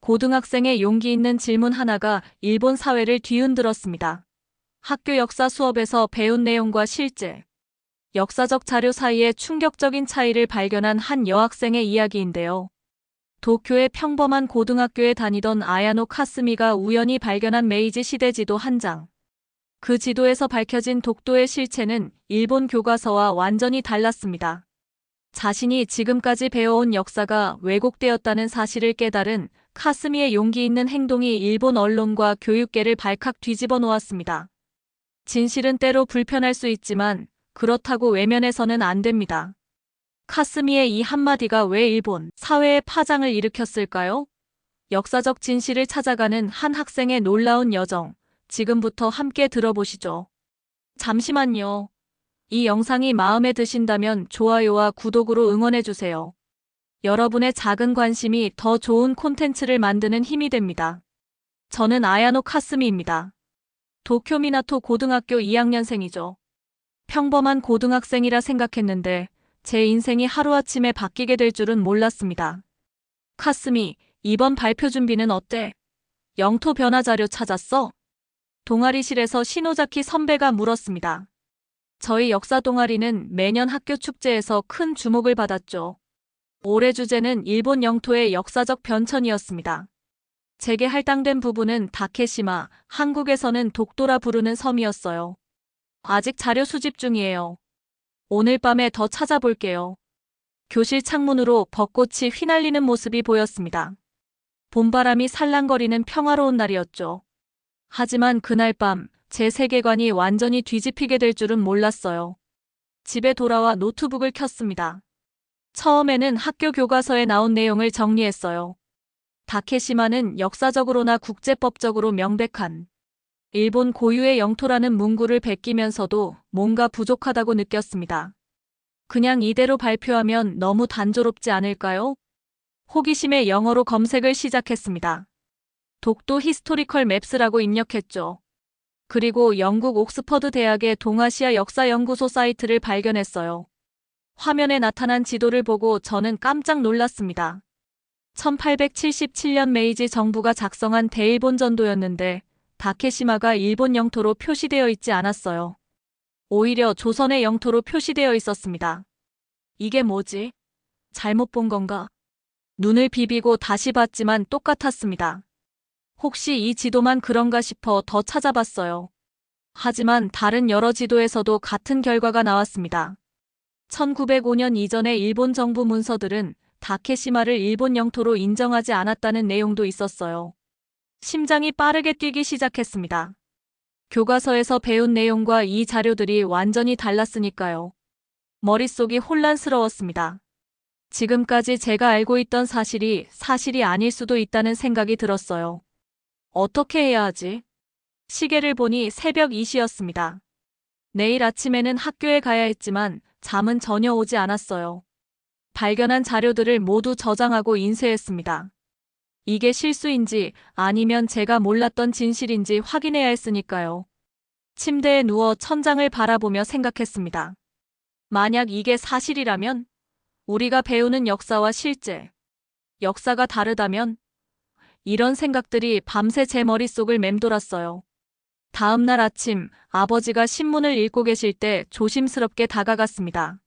고등학생의 용기 있는 질문 하나가 일본 사회를 뒤흔들었습니다. 학교 역사 수업에서 배운 내용과 실제, 역사적 자료 사이에 충격적인 차이를 발견한 한 여학생의 이야기인데요. 도쿄의 평범한 고등학교에 다니던 아야노 카스미가 우연히 발견한 메이지 시대 지도 한 장. 그 지도에서 밝혀진 독도의 실체는 일본 교과서와 완전히 달랐습니다. 자신이 지금까지 배워온 역사가 왜곡되었다는 사실을 깨달은 카스미의 용기 있는 행동이 일본 언론과 교육계를 발칵 뒤집어 놓았습니다. 진실은 때로 불편할 수 있지만 그렇다고 외면해서는 안 됩니다. 카스미의 이 한마디가 왜 일본 사회에 파장을 일으켰을까요? 역사적 진실을 찾아가는 한 학생의 놀라운 여정, 지금부터 함께 들어보시죠. 잠시만요. 이 영상이 마음에 드신다면 좋아요와 구독으로 응원해주세요. 여러분의 작은 관심이 더 좋은 콘텐츠를 만드는 힘이 됩니다. 저는 아야노 카스미입니다. 도쿄 미나토 고등학교 2학년생이죠. 평범한 고등학생이라 생각했는데 제 인생이 하루아침에 바뀌게 될 줄은 몰랐습니다. 카스미, 이번 발표 준비는 어때? 영토 변화 자료 찾았어? 동아리실에서 시노자키 선배가 물었습니다. 저희 역사 동아리는 매년 학교 축제에서 큰 주목을 받았죠. 올해 주제는 일본 영토의 역사적 변천이었습니다. 제게 할당된 부분은 다케시마, 한국에서는 독도라 부르는 섬이었어요. 아직 자료 수집 중이에요. 오늘 밤에 더 찾아볼게요. 교실 창문으로 벚꽃이 휘날리는 모습이 보였습니다. 봄바람이 살랑거리는 평화로운 날이었죠. 하지만 그날 밤 제 세계관이 완전히 뒤집히게 될 줄은 몰랐어요. 집에 돌아와 노트북을 켰습니다. 처음에는 학교 교과서에 나온 내용을 정리했어요. 다케시마는 역사적으로나 국제법적으로 명백한 일본 고유의 영토라는 문구를 베끼면서도 뭔가 부족하다고 느꼈습니다. 그냥 이대로 발표하면 너무 단조롭지 않을까요? 호기심에 영어로 검색을 시작했습니다. 독도 히스토리컬 맵스라고 입력했죠. 그리고 영국 옥스퍼드 대학의 동아시아 역사연구소 사이트를 발견했어요. 화면에 나타난 지도를 보고 저는 깜짝 놀랐습니다. 1877년 메이지 정부가 작성한 대일본 전도였는데 다케시마가 일본 영토로 표시되어 있지 않았어요. 오히려 조선의 영토로 표시되어 있었습니다. 이게 뭐지? 잘못 본 건가? 눈을 비비고 다시 봤지만 똑같았습니다. 혹시 이 지도만 그런가 싶어 더 찾아봤어요. 하지만 다른 여러 지도에서도 같은 결과가 나왔습니다. 1905년 이전의 일본 정부 문서들은 다케시마를 일본 영토로 인정하지 않았다는 내용도 있었어요. 심장이 빠르게 뛰기 시작했습니다. 교과서에서 배운 내용과 이 자료들이 완전히 달랐으니까요. 머릿속이 혼란스러웠습니다. 지금까지 제가 알고 있던 사실이 아닐 수도 있다는 생각이 들었어요. 어떻게 해야 하지? 시계를 보니 새벽 2시였습니다. 내일 아침에는 학교에 가야 했지만 잠은 전혀 오지 않았어요. 발견한 자료들을 모두 저장하고 인쇄했습니다. 이게 실수인지 아니면 제가 몰랐던 진실인지 확인해야 했으니까요. 침대에 누워 천장을 바라보며 생각했습니다. 만약 이게 사실이라면, 우리가 배우는 역사와 실제, 역사가 다르다면, 이런 생각들이 밤새 제 머릿속을 맴돌았어요. 다음 날 아침 아버지가 신문을 읽고 계실 때 조심스럽게 다가갔습니다.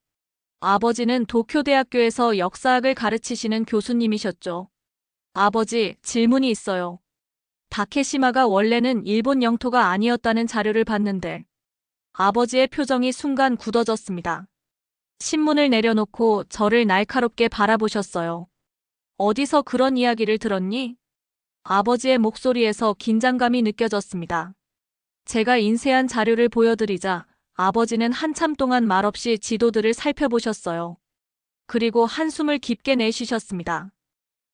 아버지는 도쿄대학교에서 역사학을 가르치시는 교수님이셨죠. 아버지, 질문이 있어요. 다케시마가 원래는 일본 영토가 아니었다는 자료를 봤는데 아버지의 표정이 순간 굳어졌습니다. 신문을 내려놓고 저를 날카롭게 바라보셨어요. 어디서 그런 이야기를 들었니? 아버지의 목소리에서 긴장감이 느껴졌습니다. 제가 인쇄한 자료를 보여드리자 아버지는 한참 동안 말없이 지도들을 살펴보셨어요. 그리고 한숨을 깊게 내쉬셨습니다.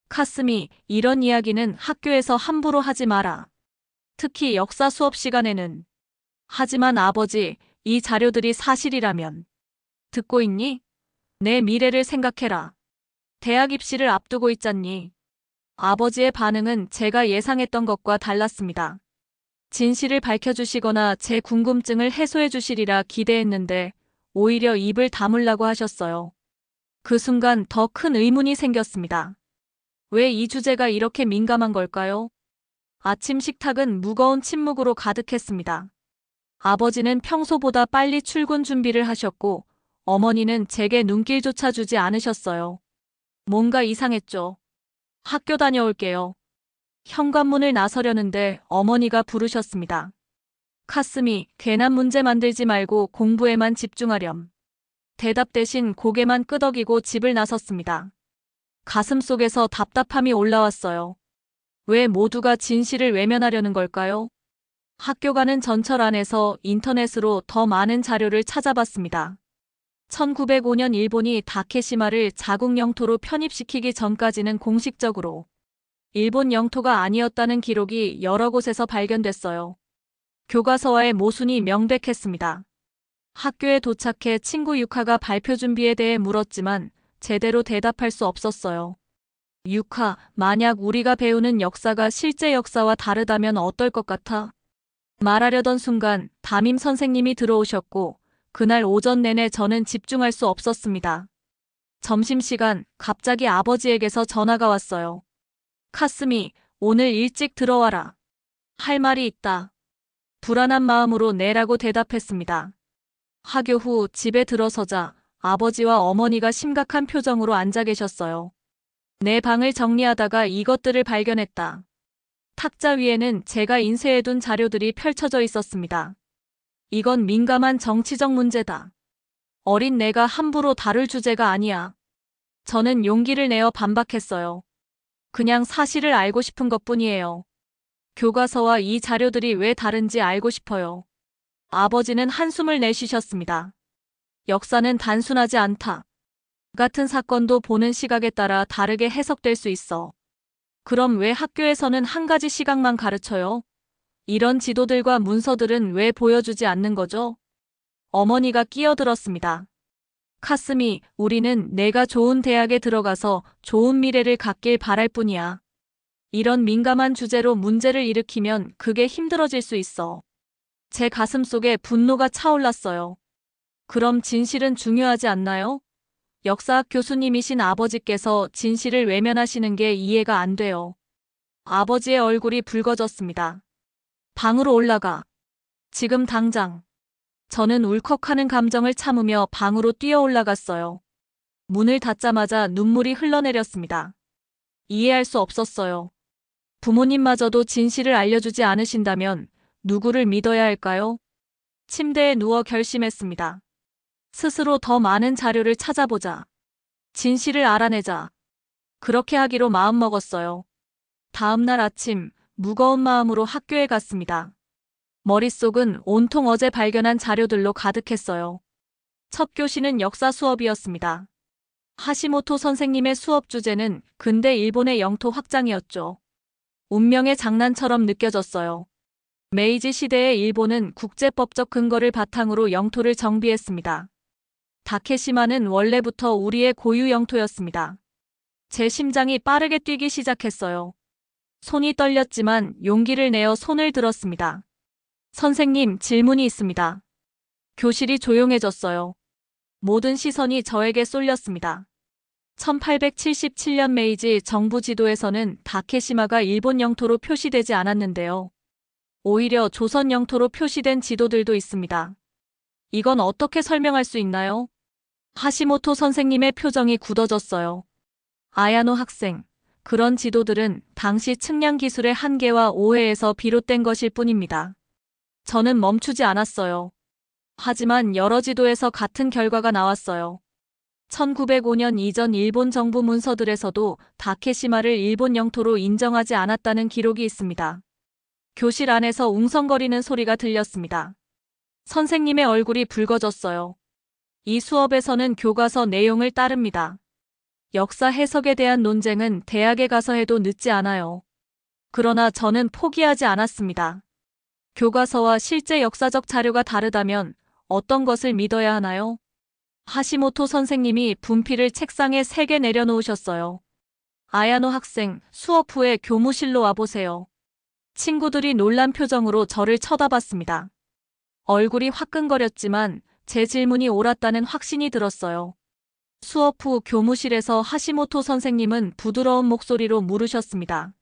카스미, 이런 이야기는 학교에서 함부로 하지 마라. 특히 역사 수업 시간에는. 하지만 아버지, 이 자료들이 사실이라면. 듣고 있니? 내 미래를 생각해라. 대학 입시를 앞두고 있잖니. 아버지의 반응은 제가 예상했던 것과 달랐습니다. 진실을 밝혀주시거나 제 궁금증을 해소해 주시리라 기대했는데 오히려 입을 다물라고 하셨어요. 그 순간 더 큰 의문이 생겼습니다. 왜 이 주제가 이렇게 민감한 걸까요? 아침 식탁은 무거운 침묵으로 가득했습니다. 아버지는 평소보다 빨리 출근 준비를 하셨고, 어머니는 제게 눈길조차 주지 않으셨어요. 뭔가 이상했죠. 학교 다녀올게요. 현관문을 나서려는데 어머니가 부르셨습니다. 카스미, 괜한 문제 만들지 말고 공부에만 집중하렴. 대답 대신 고개만 끄덕이고 집을 나섰습니다. 가슴속에서 답답함이 올라왔어요. 왜 모두가 진실을 외면하려는 걸까요? 학교 가는 전철 안에서 인터넷으로 더 많은 자료를 찾아봤습니다. 1905년 일본이 다케시마를 자국 영토로 편입시키기 전까지는 공식적으로 일본 영토가 아니었다는 기록이 여러 곳에서 발견됐어요. 교과서와의 모순이 명백했습니다. 학교에 도착해 친구 유카가 발표 준비에 대해 물었지만 제대로 대답할 수 없었어요. 유카, 만약 우리가 배우는 역사가 실제 역사와 다르다면 어떨 것 같아? 말하려던 순간 담임 선생님이 들어오셨고 그날 오전 내내 저는 집중할 수 없었습니다. 점심시간 갑자기 아버지에게서 전화가 왔어요. 카스미, 오늘 일찍 들어와라. 할 말이 있다. 불안한 마음으로 네라고 대답했습니다. 하교 후 집에 들어서자 아버지와 어머니가 심각한 표정으로 앉아 계셨어요. 내 방을 정리하다가 이것들을 발견했다. 탁자 위에는 제가 인쇄해둔 자료들이 펼쳐져 있었습니다. 이건 민감한 정치적 문제다. 어린 내가 함부로 다룰 주제가 아니야. 저는 용기를 내어 반박했어요. 그냥 사실을 알고 싶은 것뿐이에요. 교과서와 이 자료들이 왜 다른지 알고 싶어요. 아버지는 한숨을 내쉬셨습니다. 역사는 단순하지 않다. 같은 사건도 보는 시각에 따라 다르게 해석될 수 있어. 그럼 왜 학교에서는 한 가지 시각만 가르쳐요? 이런 지도들과 문서들은 왜 보여주지 않는 거죠? 어머니가 끼어들었습니다. 카스미, 우리는 내가 좋은 대학에 들어가서 좋은 미래를 갖길 바랄 뿐이야. 이런 민감한 주제로 문제를 일으키면 그게 힘들어질 수 있어. 제 가슴 속에 분노가 차올랐어요. 그럼 진실은 중요하지 않나요? 역사학 교수님이신 아버지께서 진실을 외면하시는 게 이해가 안 돼요. 아버지의 얼굴이 붉어졌습니다. 방으로 올라가. 지금 당장. 저는 울컥하는 감정을 참으며 방으로 뛰어 올라갔어요. 문을 닫자마자 눈물이 흘러내렸습니다. 이해할 수 없었어요. 부모님마저도 진실을 알려주지 않으신다면 누구를 믿어야 할까요? 침대에 누워 결심했습니다. 스스로 더 많은 자료를 찾아보자. 진실을 알아내자. 그렇게 하기로 마음먹었어요. 다음 날 아침 무거운 마음으로 학교에 갔습니다. 머릿속은 온통 어제 발견한 자료들로 가득했어요. 첫 교시는 역사 수업이었습니다. 하시모토 선생님의 수업 주제는 근대 일본의 영토 확장이었죠. 운명의 장난처럼 느껴졌어요. 메이지 시대의 일본은 국제법적 근거를 바탕으로 영토를 정비했습니다. 다케시마는 원래부터 우리의 고유 영토였습니다. 제 심장이 빠르게 뛰기 시작했어요. 손이 떨렸지만 용기를 내어 손을 들었습니다. 선생님, 질문이 있습니다. 교실이 조용해졌어요. 모든 시선이 저에게 쏠렸습니다. 1877년 메이지 정부 지도에서는 다케시마가 일본 영토로 표시되지 않았는데요. 오히려 조선 영토로 표시된 지도들도 있습니다. 이건 어떻게 설명할 수 있나요? 하시모토 선생님의 표정이 굳어졌어요. 아야노 학생, 그런 지도들은 당시 측량 기술의 한계와 오해에서 비롯된 것일 뿐입니다. 저는 멈추지 않았어요. 하지만 여러 지도에서 같은 결과가 나왔어요. 1905년 이전 일본 정부 문서들에서도 다케시마를 일본 영토로 인정하지 않았다는 기록이 있습니다. 교실 안에서 웅성거리는 소리가 들렸습니다. 선생님의 얼굴이 붉어졌어요. 이 수업에서는 교과서 내용을 따릅니다. 역사 해석에 대한 논쟁은 대학에 가서 해도 늦지 않아요. 그러나 저는 포기하지 않았습니다. 교과서와 실제 역사적 자료가 다르다면 어떤 것을 믿어야 하나요? 하시모토 선생님이 분필을 책상에 3개 내려놓으셨어요. 아야노 학생, 수업 후에 교무실로 와보세요. 친구들이 놀란 표정으로 저를 쳐다봤습니다. 얼굴이 화끈거렸지만 제 질문이 옳았다는 확신이 들었어요. 수업 후 교무실에서 하시모토 선생님은 부드러운 목소리로 물으셨습니다.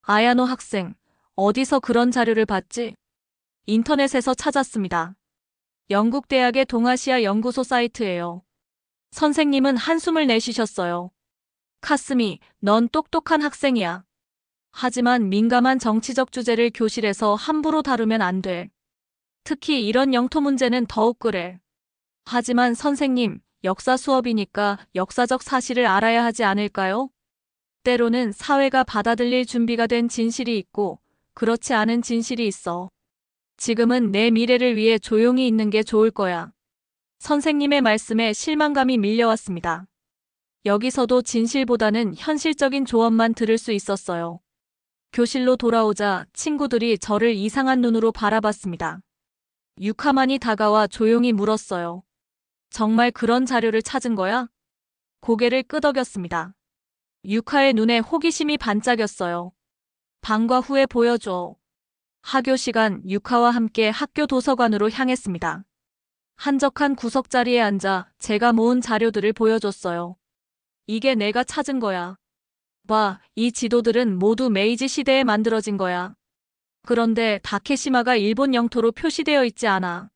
아야노 학생, 어디서 그런 자료를 봤지? 인터넷에서 찾았습니다. 영국 대학의 동아시아 연구소 사이트예요. 선생님은 한숨을 내쉬셨어요. 카스미, 넌 똑똑한 학생이야. 하지만 민감한 정치적 주제를 교실에서 함부로 다루면 안 돼. 특히 이런 영토 문제는 더욱 그래. 하지만 선생님, 역사 수업이니까 역사적 사실을 알아야 하지 않을까요? 때로는 사회가 받아들일 준비가 된 진실이 있고 그렇지 않은 진실이 있어. 지금은 내 미래를 위해 조용히 있는 게 좋을 거야. 선생님의 말씀에 실망감이 밀려왔습니다. 여기서도 진실보다는 현실적인 조언만 들을 수 있었어요. 교실로 돌아오자 친구들이 저를 이상한 눈으로 바라봤습니다. 유카만이 다가와 조용히 물었어요. 정말 그런 자료를 찾은 거야? 고개를 끄덕였습니다. 유카의 눈에 호기심이 반짝였어요. 방과 후에 보여줘. 하교 시간 유카와 함께 학교 도서관으로 향했습니다. 한적한 구석자리에 앉아 제가 모은 자료들을 보여줬어요. 이게 내가 찾은 거야. 봐, 이 지도들은 모두 메이지 시대에 만들어진 거야. 그런데 다케시마가 일본 영토로 표시되어 있지 않아.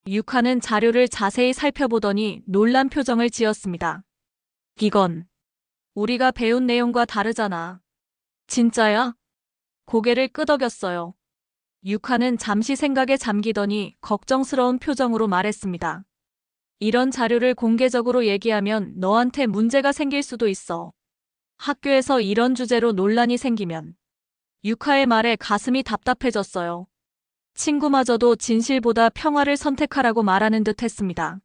유카는 자료를 자세히 살펴보더니 놀란 표정을 지었습니다. 이건 우리가 배운 내용과 다르잖아. 진짜야? 고개를 끄덕였어요. 유카는 잠시 생각에 잠기더니 걱정스러운 표정으로 말했습니다. 이런 자료를 공개적으로 얘기하면 너한테 문제가 생길 수도 있어. 학교에서 이런 주제로 논란이 생기면. 유카의 말에 가슴이 답답해졌어요. 친구마저도 진실보다 평화를 선택하라고 말하는 듯 했습니다.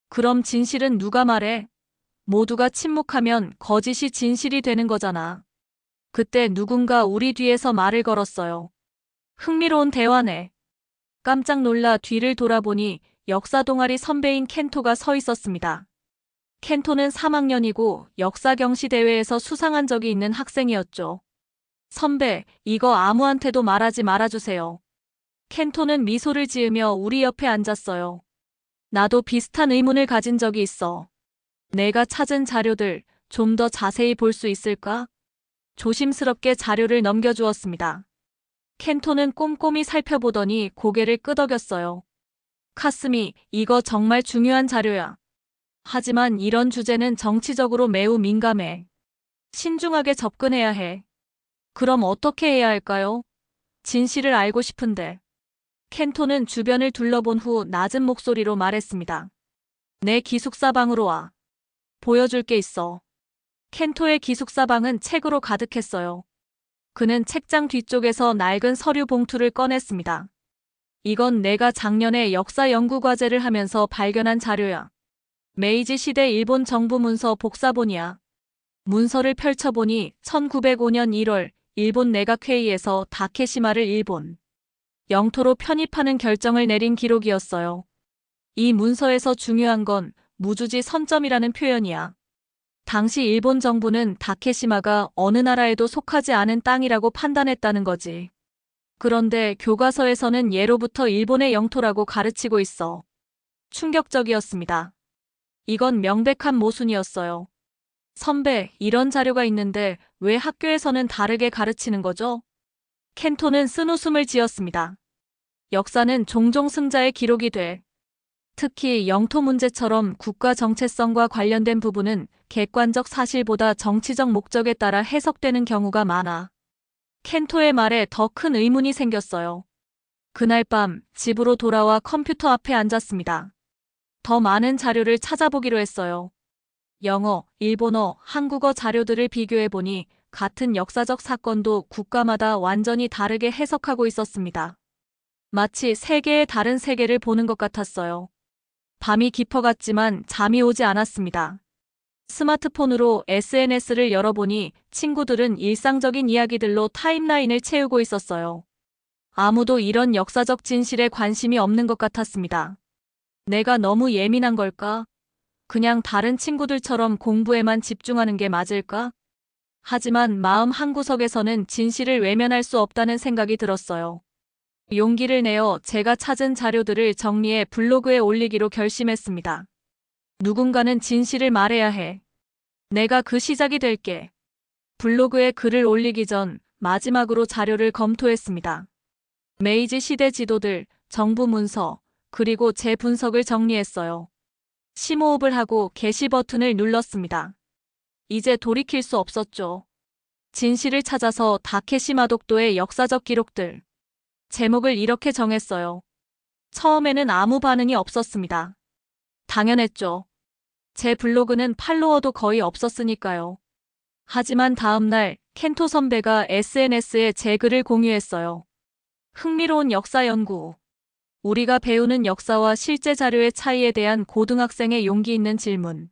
그럼 진실은 누가 말해? 모두가 침묵하면 거짓이 진실이 되는 거잖아. 그때 누군가 우리 뒤에서 말을 걸었어요. 흥미로운 대화네. 깜짝 놀라 뒤를 돌아보니 역사 동아리 선배인 켄토가 서 있었습니다. 켄토는 3학년이고 역사 경시 대회에서 수상한 적이 있는 학생이었죠. 선배, 이거 아무한테도 말하지 말아주세요. 켄토는 미소를 지으며 우리 옆에 앉았어요. 나도 비슷한 의문을 가진 적이 있어. 내가 찾은 자료들 좀 더 자세히 볼 수 있을까? 조심스럽게 자료를 넘겨주었습니다. 켄토는 꼼꼼히 살펴보더니 고개를 끄덕였어요. 카스미, 이거 정말 중요한 자료야. 하지만 이런 주제는 정치적으로 매우 민감해. 신중하게 접근해야 해. 그럼 어떻게 해야 할까요? 진실을 알고 싶은데. 켄토는 주변을 둘러본 후 낮은 목소리로 말했습니다. 내 기숙사방으로 와. 보여줄 게 있어. 켄토의 기숙사방은 책으로 가득했어요. 그는 책장 뒤쪽에서 낡은 서류 봉투를 꺼냈습니다. 이건 내가 작년에 역사 연구 과제를 하면서 발견한 자료야. 메이지 시대 일본 정부 문서 복사본이야. 문서를 펼쳐보니 1905년 1월 일본 내각회의에서 다케시마를 일본 영토로 편입하는 결정을 내린 기록이었어요. 이 문서에서 중요한 건 무주지 선점이라는 표현이야. 당시 일본 정부는 다케시마가 어느 나라에도 속하지 않은 땅이라고 판단했다는 거지. 그런데 교과서에서는 예로부터 일본의 영토라고 가르치고 있어. 충격적이었습니다. 이건 명백한 모순이었어요. 선배, 이런 자료가 있는데 왜 학교에서는 다르게 가르치는 거죠? 켄토는 쓴웃음을 지었습니다. 역사는 종종 승자의 기록이 돼. 특히 영토 문제처럼 국가 정체성과 관련된 부분은 객관적 사실보다 정치적 목적에 따라 해석되는 경우가 많아. 켄토의 말에 더 큰 의문이 생겼어요. 그날 밤 집으로 돌아와 컴퓨터 앞에 앉았습니다. 더 많은 자료를 찾아보기로 했어요. 영어, 일본어, 한국어 자료들을 비교해보니 같은 역사적 사건도 국가마다 완전히 다르게 해석하고 있었습니다. 마치 세 개의 다른 세계를 보는 것 같았어요. 밤이 깊어갔지만 잠이 오지 않았습니다. 스마트폰으로 SNS를 열어보니 친구들은 일상적인 이야기들로 타임라인을 채우고 있었어요. 아무도 이런 역사적 진실에 관심이 없는 것 같았습니다. 내가 너무 예민한 걸까? 그냥 다른 친구들처럼 공부에만 집중하는 게 맞을까? 하지만 마음 한구석에서는 진실을 외면할 수 없다는 생각이 들었어요. 용기를 내어 제가 찾은 자료들을 정리해 블로그에 올리기로 결심했습니다. 누군가는 진실을 말해야 해. 내가 그 시작이 될게. 블로그에 글을 올리기 전 마지막으로 자료를 검토했습니다. 메이지 시대 지도들, 정부 문서, 그리고 제 분석을 정리했어요. 심호흡을 하고 게시 버튼을 눌렀습니다. 이제 돌이킬 수 없었죠. 진실을 찾아서 다케시 마독도의 역사적 기록들. 제목을 이렇게 정했어요. 처음에는 아무 반응이 없었습니다. 당연했죠. 제 블로그는 팔로워도 거의 없었으니까요. 하지만 다음날 켄토 선배가 SNS에 제 글을 공유했어요. 흥미로운 역사 연구. 우리가 배우는 역사와 실제 자료의 차이에 대한 고등학생의 용기 있는 질문.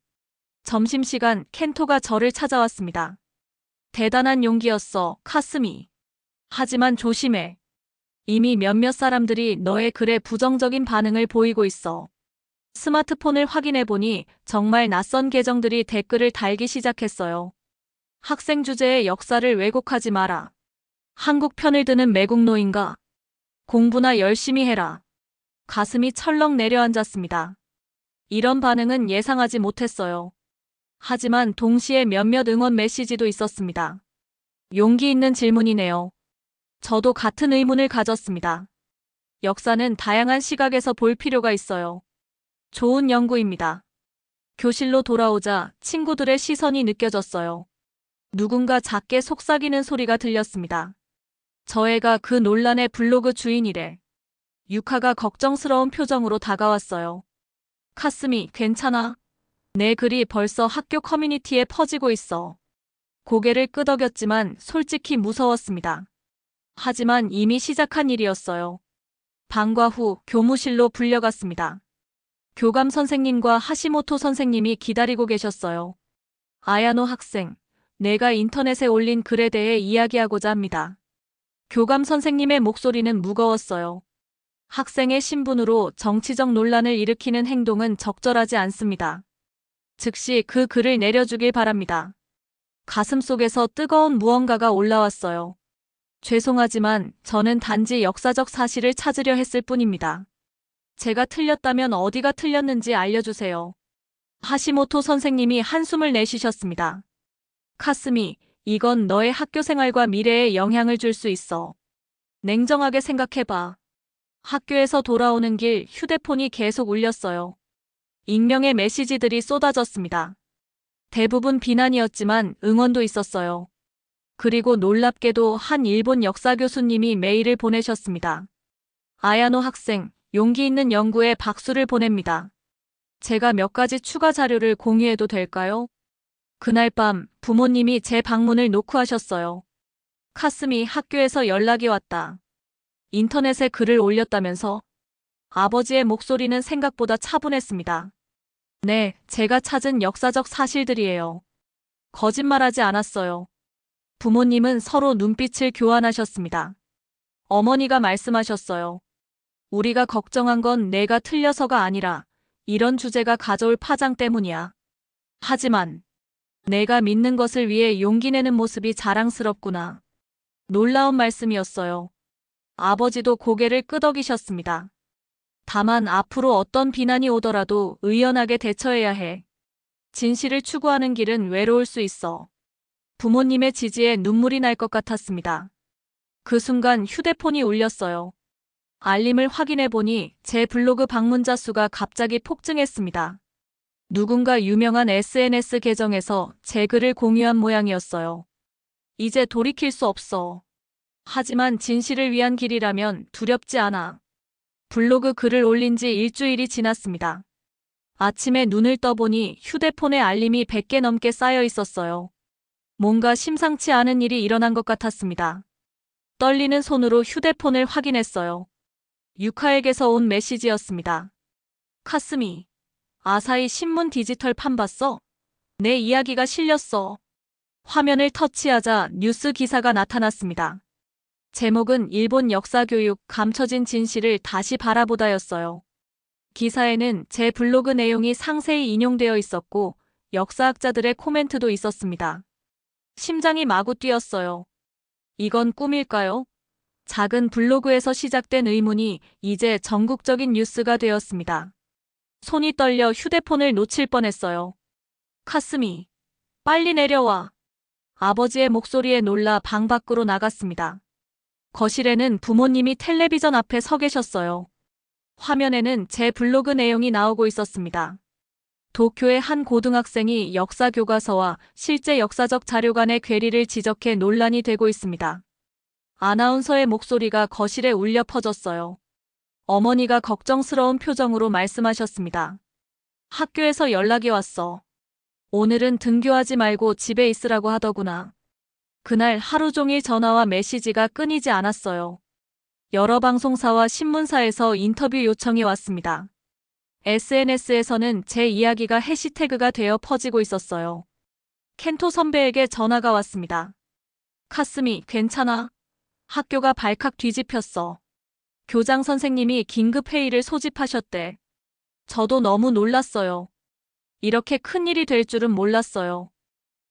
점심시간 켄토가 저를 찾아왔습니다. 대단한 용기였어, 카스미. 하지만 조심해. 이미 몇몇 사람들이 너의 글에 부정적인 반응을 보이고 있어. 스마트폰을 확인해보니 정말 낯선 계정들이 댓글을 달기 시작했어요. 학생 주제의 역사를 왜곡하지 마라. 한국 편을 드는 매국노인가? 공부나 열심히 해라. 가슴이 철렁 내려앉았습니다. 이런 반응은 예상하지 못했어요. 하지만 동시에 몇몇 응원 메시지도 있었습니다. 용기 있는 질문이네요. 저도 같은 의문을 가졌습니다. 역사는 다양한 시각에서 볼 필요가 있어요. 좋은 연구입니다. 교실로 돌아오자 친구들의 시선이 느껴졌어요. 누군가 작게 속삭이는 소리가 들렸습니다. 저 애가 그 논란의 블로그 주인이래. 유카가 걱정스러운 표정으로 다가왔어요. 카스미, 괜찮아? 내 글이 벌써 학교 커뮤니티에 퍼지고 있어. 고개를 끄덕였지만 솔직히 무서웠습니다. 하지만 이미 시작한 일이었어요. 방과 후 교무실로 불려갔습니다. 교감 선생님과 하시모토 선생님이 기다리고 계셨어요. 아야노 학생, 내가 인터넷에 올린 글에 대해 이야기하고자 합니다. 교감 선생님의 목소리는 무거웠어요. 학생의 신분으로 정치적 논란을 일으키는 행동은 적절하지 않습니다. 즉시 그 글을 내려주길 바랍니다. 가슴속에서 뜨거운 무언가가 올라왔어요. 죄송하지만 저는 단지 역사적 사실을 찾으려 했을 뿐입니다. 제가 틀렸다면 어디가 틀렸는지 알려주세요. 하시모토 선생님이 한숨을 내쉬셨습니다. 카스미, 이건 너의 학교 생활과 미래에 영향을 줄 수 있어. 냉정하게 생각해봐. 학교에서 돌아오는 길 휴대폰이 계속 울렸어요. 익명의 메시지들이 쏟아졌습니다. 대부분 비난이었지만 응원도 있었어요. 그리고 놀랍게도 한 일본 역사 교수님이 메일을 보내셨습니다. 아야노 학생, 용기 있는 연구에 박수를 보냅니다. 제가 몇 가지 추가 자료를 공유해도 될까요? 그날 밤 부모님이 제 방문을 노크하셨어요. 카스미, 학교에서 연락이 왔다. 인터넷에 글을 올렸다면서? 아버지의 목소리는 생각보다 차분했습니다. 네, 제가 찾은 역사적 사실들이에요. 거짓말하지 않았어요. 부모님은 서로 눈빛을 교환하셨습니다. 어머니가 말씀하셨어요. 우리가 걱정한 건 내가 틀려서가 아니라 이런 주제가 가져올 파장 때문이야. 하지만 내가 믿는 것을 위해 용기 내는 모습이 자랑스럽구나. 놀라운 말씀이었어요. 아버지도 고개를 끄덕이셨습니다. 다만 앞으로 어떤 비난이 오더라도 의연하게 대처해야 해. 진실을 추구하는 길은 외로울 수 있어. 부모님의 지지에 눈물이 날 것 같았습니다. 그 순간 휴대폰이 울렸어요. 알림을 확인해보니 제 블로그 방문자 수가 갑자기 폭증했습니다. 누군가 유명한 SNS 계정에서 제 글을 공유한 모양이었어요. 이제 돌이킬 수 없어. 하지만 진실을 위한 길이라면 두렵지 않아. 블로그 글을 올린 지 일주일이 지났습니다. 아침에 눈을 떠보니 휴대폰에 알림이 100개 넘게 쌓여 있었어요. 뭔가 심상치 않은 일이 일어난 것 같았습니다. 떨리는 손으로 휴대폰을 확인했어요. 유카에게서 온 메시지였습니다. 카스미, 아사히 신문 디지털 판 봤어? 내 이야기가 실렸어. 화면을 터치하자 뉴스 기사가 나타났습니다. 제목은 일본 역사교육 감춰진 진실을 다시 바라보다였어요. 기사에는 제 블로그 내용이 상세히 인용되어 있었고 역사학자들의 코멘트도 있었습니다. 심장이 마구 뛰었어요. 이건 꿈일까요? 작은 블로그에서 시작된 의문이 이제 전국적인 뉴스가 되었습니다. 손이 떨려 휴대폰을 놓칠 뻔했어요. 카스미, 빨리 내려와. 아버지의 목소리에 놀라 방 밖으로 나갔습니다. 거실에는 부모님이 텔레비전 앞에 서 계셨어요. 화면에는 제 블로그 내용이 나오고 있었습니다. 도쿄의 한 고등학생이 역사 교과서와 실제 역사적 자료 간의 괴리를 지적해 논란이 되고 있습니다. 아나운서의 목소리가 거실에 울려 퍼졌어요. 어머니가 걱정스러운 표정으로 말씀하셨습니다. 학교에서 연락이 왔어. 오늘은 등교하지 말고 집에 있으라고 하더구나. 그날 하루 종일 전화와 메시지가 끊이지 않았어요. 여러 방송사와 신문사에서 인터뷰 요청이 왔습니다. SNS에서는 제 이야기가 해시태그가 되어 퍼지고 있었어요. 켄토 선배에게 전화가 왔습니다. 카스미, 괜찮아? 학교가 발칵 뒤집혔어. 교장 선생님이 긴급 회의를 소집하셨대. 저도 너무 놀랐어요. 이렇게 큰일이 될 줄은 몰랐어요.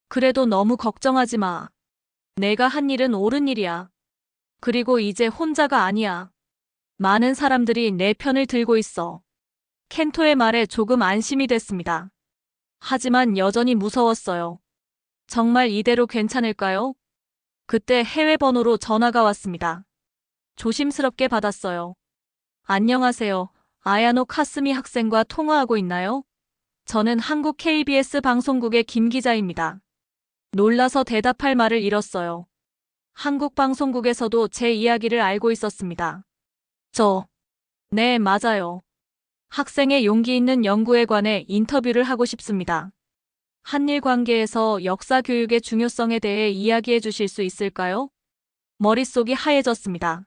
그래도 너무 걱정하지 마. 내가 한 일은 옳은 일이야. 그리고 이제 혼자가 아니야. 많은 사람들이 내 편을 들고 있어. 켄토의 말에 조금 안심이 됐습니다. 하지만 여전히 무서웠어요. 정말 이대로 괜찮을까요? 그때 해외 번호로 전화가 왔습니다. 조심스럽게 받았어요. 안녕하세요. 아야노 카스미 학생과 통화하고 있나요? 저는 한국 KBS 방송국의 김 기자입니다. 놀라서 대답할 말을 잃었어요. 한국 방송국에서도 제 이야기를 알고 있었습니다. 네, 맞아요. 학생의 용기 있는 연구에 관해 인터뷰를 하고 싶습니다. 한일 관계에서 역사 교육의 중요성에 대해 이야기해 주실 수 있을까요? 머릿속이 하얘졌습니다.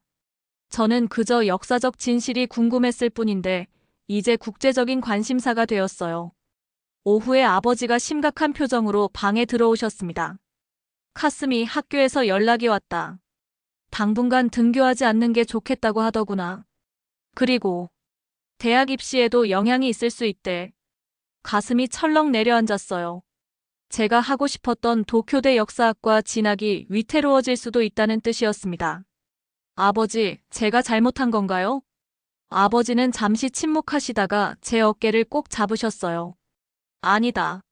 저는 그저 역사적 진실이 궁금했을 뿐인데 이제 국제적인 관심사가 되었어요. 오후에 아버지가 심각한 표정으로 방에 들어오셨습니다. 카스미, 학교에서 연락이 왔다. 당분간 등교하지 않는 게 좋겠다고 하더구나. 그리고 대학 입시에도 영향이 있을 수 있대. 가슴이 철렁 내려앉았어요. 제가 하고 싶었던 도쿄대 역사학과 진학이 위태로워질 수도 있다는 뜻이었습니다. 아버지, 제가 잘못한 건가요? 아버지는 잠시 침묵하시다가 제 어깨를 꼭 잡으셨어요. 아니다.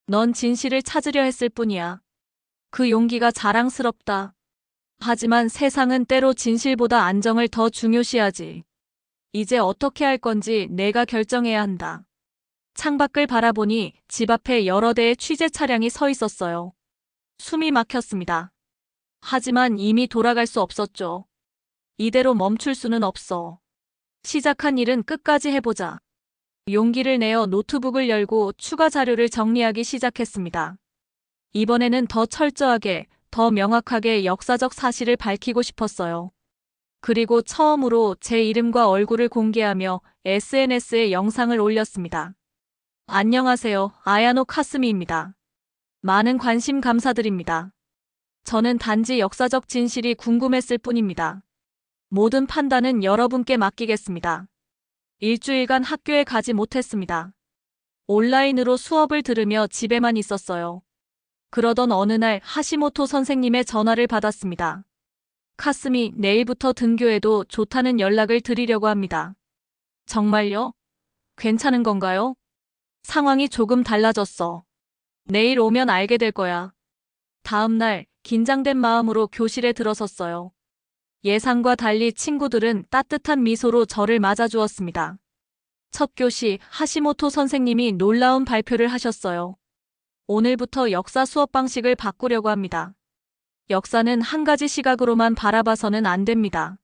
넌 진실을 찾으려 했을 뿐이야. 그 용기가 자랑스럽다. 하지만 세상은 때로 진실보다 안정을 더 중요시하지. 이제 어떻게 할 건지 내가 결정해야 한다. 창밖을 바라보니 집 앞에 여러 대의 취재 차량이 서 있었어요. 숨이 막혔습니다. 하지만 이미 돌아갈 수 없었죠. 이대로 멈출 수는 없어. 시작한 일은 끝까지 해보자. 용기를 내어 노트북을 열고 추가 자료를 정리하기 시작했습니다. 이번에는 더 철저하게, 더 명확하게 역사적 사실을 밝히고 싶었어요. 그리고 처음으로 제 이름과 얼굴을 공개하며 SNS에 영상을 올렸습니다. 안녕하세요. 아야노 카스미입니다. 많은 관심 감사드립니다. 저는 단지 역사적 진실이 궁금했을 뿐입니다. 모든 판단은 여러분께 맡기겠습니다. 일주일간 학교에 가지 못했습니다. 온라인으로 수업을 들으며 집에만 있었어요. 그러던 어느 날 하시모토 선생님의 전화를 받았습니다. 카스미, 내일부터 등교해도 좋다는 연락을 드리려고 합니다. 정말요? 괜찮은 건가요? 상황이 조금 달라졌어. 내일 오면 알게 될 거야. 다음 날 긴장된 마음으로 교실에 들어섰어요. 예상과 달리 친구들은 따뜻한 미소로 저를 맞아주었습니다. 첫 교시 하시모토 선생님이 놀라운 발표를 하셨어요. 오늘부터 역사 수업 방식을 바꾸려고 합니다. 역사는 한 가지 시각으로만 바라봐서는 안 됩니다.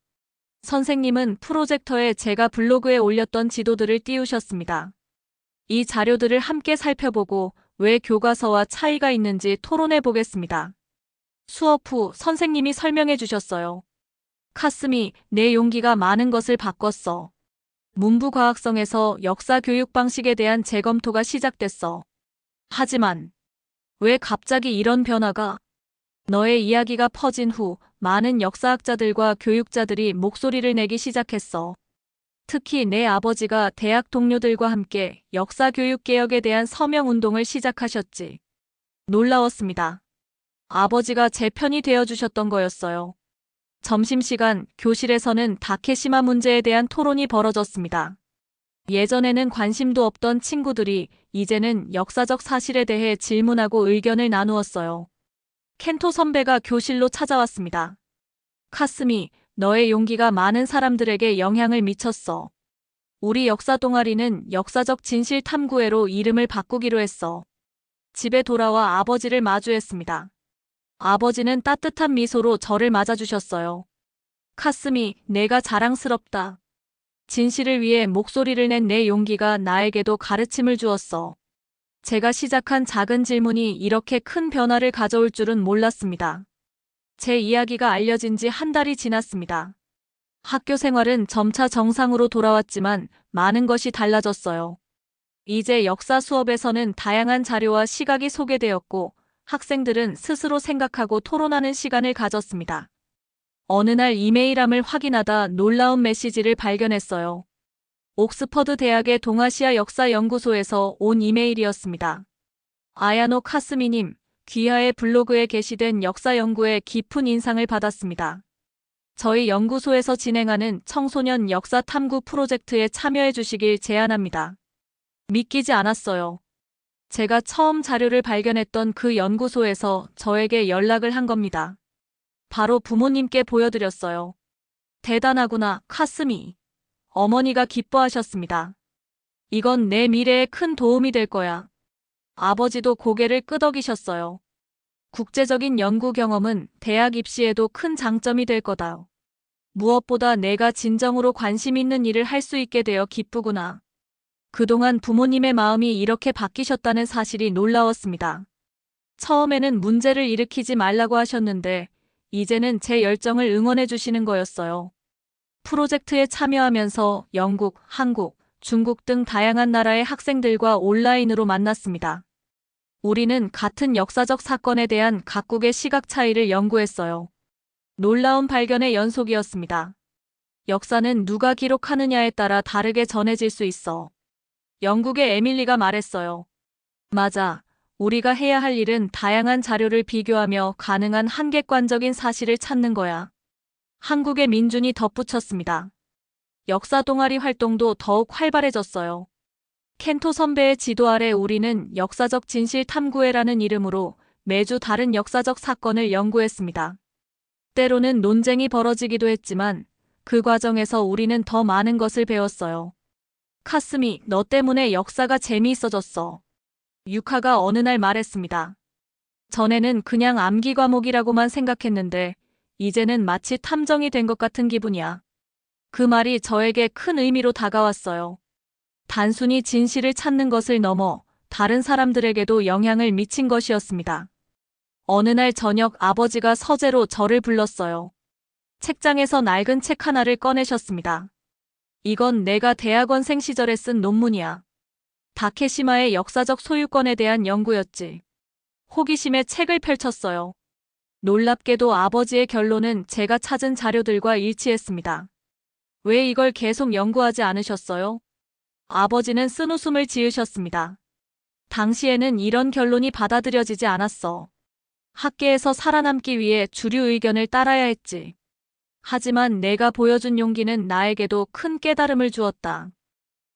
선생님은 프로젝터에 제가 블로그에 올렸던 지도들을 띄우셨습니다. 이 자료들을 함께 살펴보고 왜 교과서와 차이가 있는지 토론해 보겠습니다. 수업 후 선생님이 설명해 주셨어요. 카스미, 내 용기가 많은 것을 바꿨어. 문부 과학성에서 역사 교육 방식에 대한 재검토가 시작됐어. 하지만 왜 갑자기 이런 변화가? 너의 이야기가 퍼진 후 많은 역사학자들과 교육자들이 목소리를 내기 시작했어. 특히 내 아버지가 대학 동료들과 함께 역사 교육 개혁에 대한 서명 운동을 시작하셨지. 놀라웠습니다. 아버지가 제 편이 되어주셨던 거였어요. 점심시간 교실에서는 다케시마 문제에 대한 토론이 벌어졌습니다. 예전에는 관심도 없던 친구들이 이제는 역사적 사실에 대해 질문하고 의견을 나누었어요. 켄토 선배가 교실로 찾아왔습니다. 카스미, 너의 용기가 많은 사람들에게 영향을 미쳤어. 우리 역사 동아리는 역사적 진실 탐구회로 이름을 바꾸기로 했어. 집에 돌아와 아버지를 마주했습니다. 아버지는 따뜻한 미소로 저를 맞아주셨어요. 카스미, 내가 자랑스럽다. 진실을 위해 목소리를 낸 내 용기가 나에게도 가르침을 주었어. 제가 시작한 작은 질문이 이렇게 큰 변화를 가져올 줄은 몰랐습니다. 제 이야기가 알려진 지 한 달이 지났습니다. 학교 생활은 점차 정상으로 돌아왔지만 많은 것이 달라졌어요. 이제 역사 수업에서는 다양한 자료와 시각이 소개되었고 학생들은 스스로 생각하고 토론하는 시간을 가졌습니다. 어느 날 이메일함을 확인하다 놀라운 메시지를 발견했어요. 옥스퍼드 대학의 동아시아 역사 연구소에서 온 이메일이었습니다. 아야노 카스미님, 귀하의 블로그에 게시된 역사 연구에 깊은 인상을 받았습니다. 저희 연구소에서 진행하는 청소년 역사 탐구 프로젝트에 참여해 주시길 제안합니다. 믿기지 않았어요. 제가 처음 자료를 발견했던 그 연구소에서 저에게 연락을 한 겁니다. 바로 부모님께 보여드렸어요. 대단하구나, 카스미. 어머니가 기뻐하셨습니다. 이건 내 미래에 큰 도움이 될 거야. 아버지도 고개를 끄덕이셨어요. 국제적인 연구 경험은 대학 입시에도 큰 장점이 될 거다. 무엇보다 내가 진정으로 관심 있는 일을 할 수 있게 되어 기쁘구나. 그동안 부모님의 마음이 이렇게 바뀌셨다는 사실이 놀라웠습니다. 처음에는 문제를 일으키지 말라고 하셨는데 이제는 제 열정을 응원해 주시는 거였어요. 프로젝트에 참여하면서 영국, 한국, 중국 등 다양한 나라의 학생들과 온라인으로 만났습니다. 우리는 같은 역사적 사건에 대한 각국의 시각 차이를 연구했어요. 놀라운 발견의 연속이었습니다. 역사는 누가 기록하느냐에 따라 다르게 전해질 수 있어. 영국의 에밀리가 말했어요. 맞아. 우리가 해야 할 일은 다양한 자료를 비교하며 가능한 한 객관적인 사실을 찾는 거야. 한국의 민준이 덧붙였습니다. 역사 동아리 활동도 더욱 활발해졌어요. 켄토 선배의 지도 아래 우리는 역사적 진실 탐구회라는 이름으로 매주 다른 역사적 사건을 연구했습니다. 때로는 논쟁이 벌어지기도 했지만 그 과정에서 우리는 더 많은 것을 배웠어요. 카스미, 너 때문에 역사가 재미있어졌어. 유카가 어느 날 말했습니다. 전에는 그냥 암기 과목이라고만 생각했는데 이제는 마치 탐정이 된 것 같은 기분이야. 그 말이 저에게 큰 의미로 다가왔어요. 단순히 진실을 찾는 것을 넘어 다른 사람들에게도 영향을 미친 것이었습니다. 어느 날 저녁 아버지가 서재로 저를 불렀어요. 책장에서 낡은 책 하나를 꺼내셨습니다. 이건 내가 대학원생 시절에 쓴 논문이야. 다케시마의 역사적 소유권에 대한 연구였지. 호기심에 책을 펼쳤어요. 놀랍게도 아버지의 결론은 제가 찾은 자료들과 일치했습니다. 왜 이걸 계속 연구하지 않으셨어요? 아버지는 쓴웃음을 지으셨습니다. 당시에는 이런 결론이 받아들여지지 않았어. 학계에서 살아남기 위해 주류 의견을 따라야 했지. 하지만 내가 보여준 용기는 나에게도 큰 깨달음을 주었다.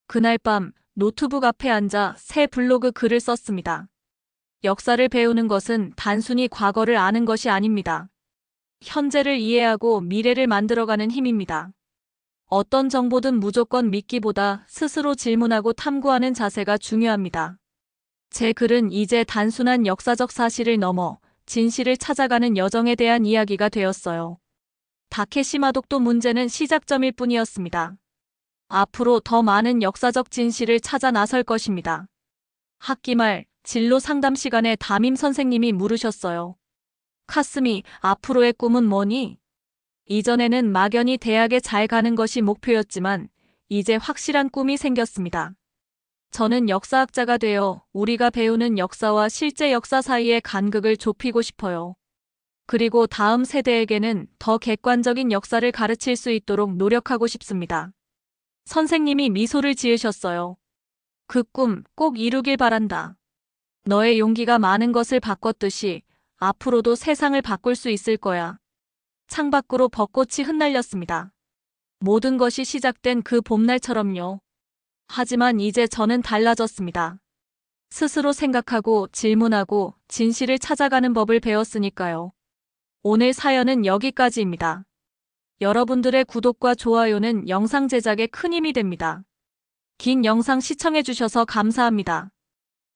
그날 밤 노트북 앞에 앉아 새 블로그 글을 썼습니다. 역사를 배우는 것은 단순히 과거를 아는 것이 아닙니다. 현재를 이해하고 미래를 만들어가는 힘입니다. 어떤 정보든 무조건 믿기보다 스스로 질문하고 탐구하는 자세가 중요합니다. 제 글은 이제 단순한 역사적 사실을 넘어 진실을 찾아가는 여정에 대한 이야기가 되었어요. 다케시마 독도 문제는 시작점일 뿐이었습니다. 앞으로 더 많은 역사적 진실을 찾아 나설 것입니다. 학기 말 진로 상담 시간에 담임 선생님이 물으셨어요. 카스미, 앞으로의 꿈은 뭐니? 이전에는 막연히 대학에 잘 가는 것이 목표였지만 이제 확실한 꿈이 생겼습니다. 저는 역사학자가 되어 우리가 배우는 역사와 실제 역사 사이의 간극을 좁히고 싶어요. 그리고 다음 세대에게는 더 객관적인 역사를 가르칠 수 있도록 노력하고 싶습니다. 선생님이 미소를 지으셨어요. 그 꿈 꼭 이루길 바란다. 너의 용기가 많은 것을 바꿨듯이 앞으로도 세상을 바꿀 수 있을 거야. 창밖으로 벚꽃이 흩날렸습니다. 모든 것이 시작된 그 봄날처럼요. 하지만 이제 저는 달라졌습니다. 스스로 생각하고 질문하고 진실을 찾아가는 법을 배웠으니까요. 오늘 사연은 여기까지입니다. 여러분들의 구독과 좋아요는 영상 제작에 큰 힘이 됩니다. 긴 영상 시청해주셔서 감사합니다.